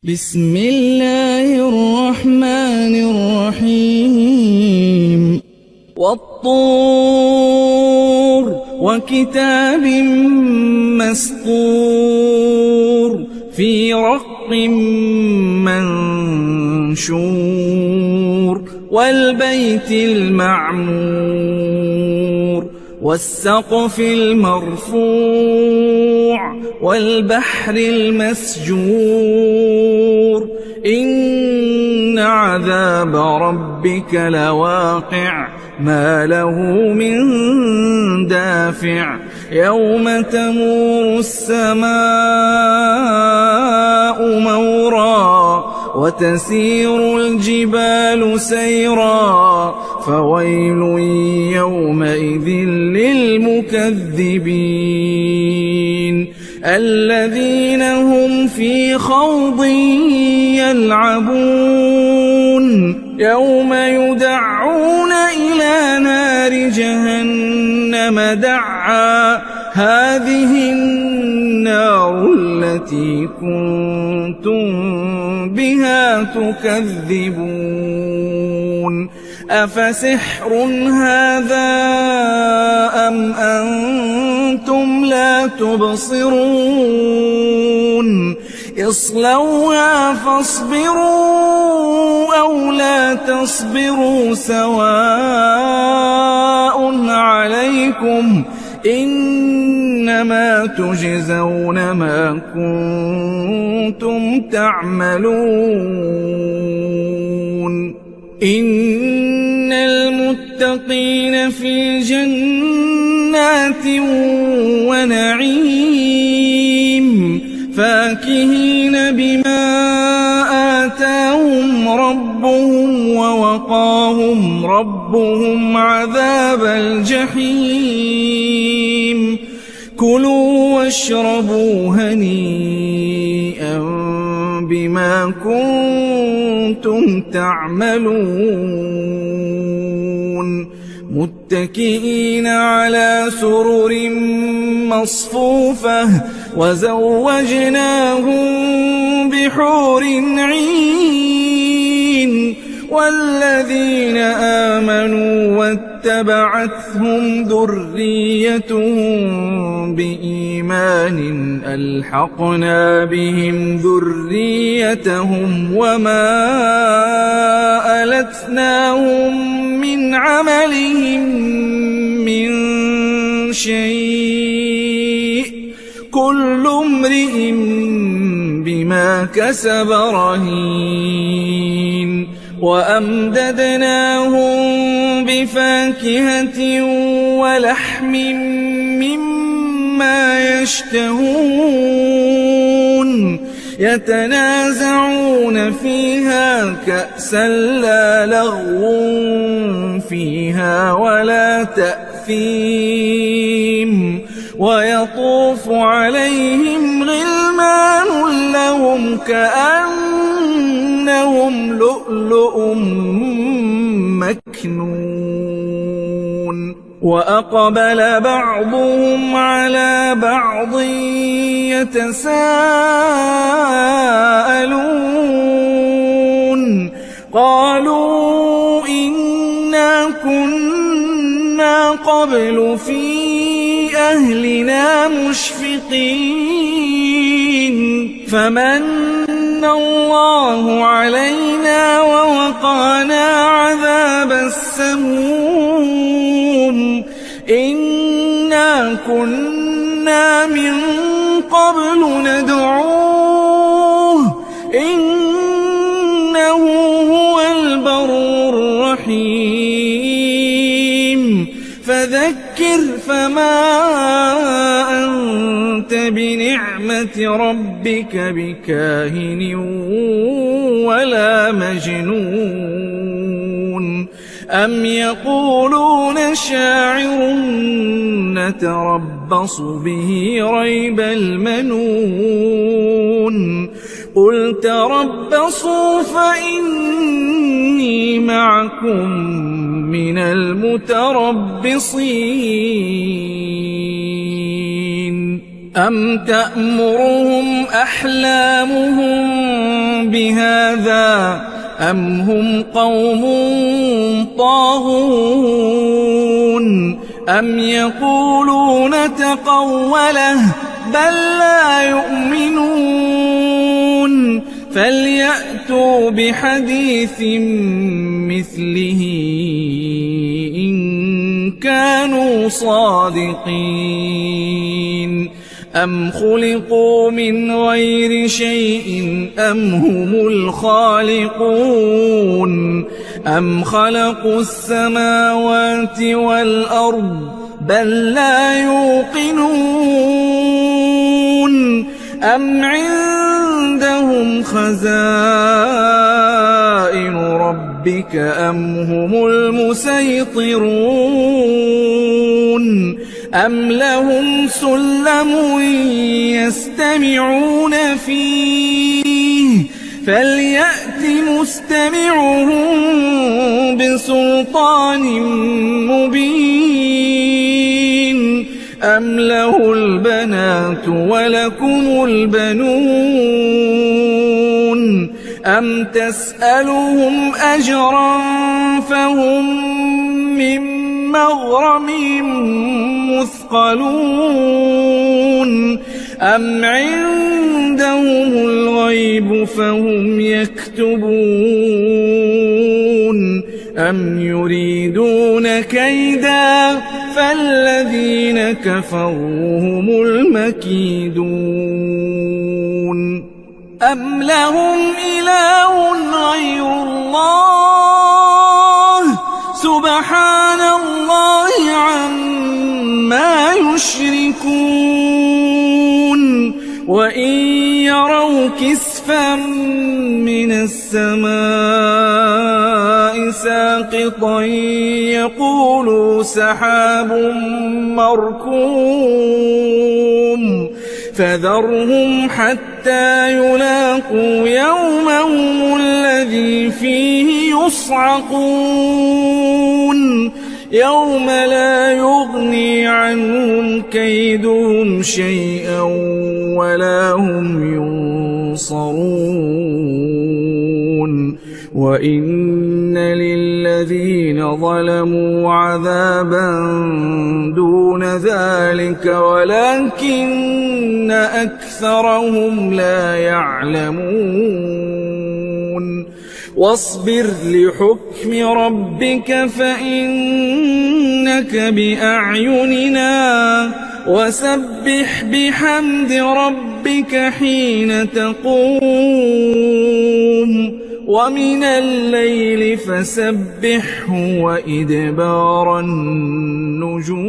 بسم الله الرحمن الرحيم والطور وكتاب مسطور في رق منشور والبيت المعمور والسقف المرفوع والبحر المسجور إن عذاب ربك لواقع ما له من دافع يوم تمور السماء مورا وتسير الجبال سيرا فويل يومئذ للمكذبين الذين هم في خوض يلعبون يوم يدعون إلى نار جهنم دعا هذه النار التي كنتم بها تكذبون أفسحر هذا أم أنتم لا تبصرون اصلوها فاصبروا أو لا تصبروا سواء عليكم إنما تجزون ما كنتم تعملون إن المتقين في جنات ونعيم فاكهين بما آتاهم ربهم ووقاهم ربهم عذاب الجحيم كلوا واشربوا هنيئا بما كنتم تعملون متكئين على سرر مصفوفة وزوجناهم بحور عين والذين آمنوا واتبعتهم ذريتهم بإيمان ألحقنا بهم ذريتهم وما ألتناهم من عملهم من شيء كل امرئ بما كسب رهين وأمددناهم بفاكهة ولحم مما يشتهون يتنازعون فيها كأسا لا لغو فيها ولا تأثيم ويطوف عليهم غلمان لهم كأنهم لؤلؤ مكنون وأقبل بعضهم على بعض يتساءلون قالوا إنا كنا قبل في أهلنا مشفقين فمن الله علينا ووقانا عذاب السموم إنا كنا من قبل ندعوه إنه هو البر الرحيم فذكر فما أنت بنعمة ربك بكاهن ولا مجنون أم يقولون شاعر نتربص به ريب المنون قل تربصوا فإني معكم من المتربصين أم تأمرهم أحلامهم بهذا أم هم قوم طاغون أم يقولون تقوله بل لا يؤمنون فليأتوا بحديث مثله إن كانوا صادقين أم خلقوا من غير شيء أم هم الخالقون أم خلقوا السماوات والأرض بل لا يوقنون أم عندهم خزائن ربك أم هم المسيطرون أم لهم سلم يستمعون فيه فليأت مستمعهم بسلطان مبين أم له البنات ولكم البنون أم تسألهم أجرا فهم من مغرم مثقلون أم عندهم الغيب فهم يكتبون أم يريدون كيدا فالذين كفروا هم المكيدون أم لهم إله غير الله سبحان الله عما يشركون وإن يروا كسفا من السماء ساقطا يقولوا سحاب مركوم فذرهم حتى يلاقوا يومهم الذي فيه يصعقون يوم لا يغني عنهم كيدهم شيئا ولا هم ينصرون وإن للذين ظلموا عذابا دون ذلك ولكن أكثرهم لا يعلمون واصبر لحكم ربك فإنك بأعيننا وسبح بحمد ربك حين تقوم ومن الليل فسبحه وإدبار النجوم